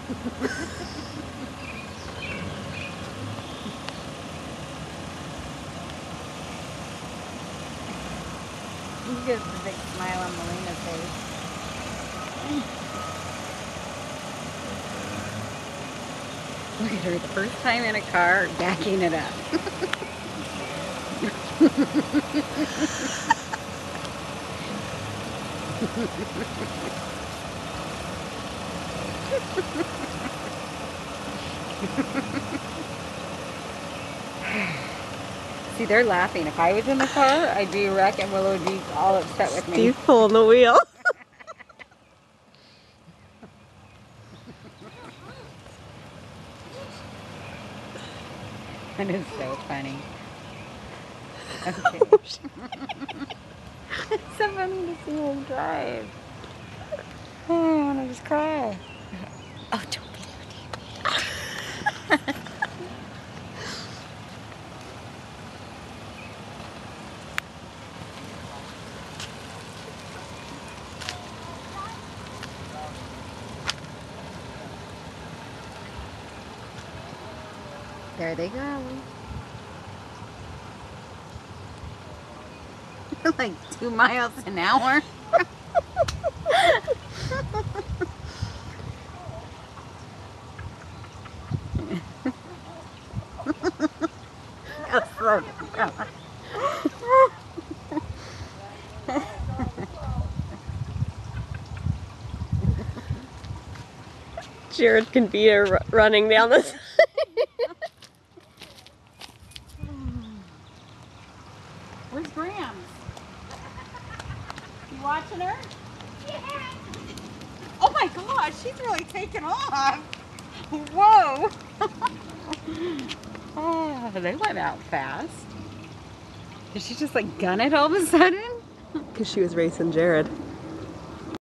He gives a big smile on Melina's face. Look at her, the first time in a car, backing it up. See, they're laughing. If I was in the car, I'd be a wreck and Willow would be all upset with me. Steve's pulling the wheel. That is so funny. Okay. It's so funny to see him drive. Oh, I want to just cry. Oh, don't be loud. There they go. Like 2 miles an hour. Go slow down. Jared can beat her running down the side. Where's Graham? You watching her? Yeah. Oh my gosh, she's really taking off. Whoa. Oh, they went out fast. Did she just like gun it all of a sudden? Because she was racing Jared.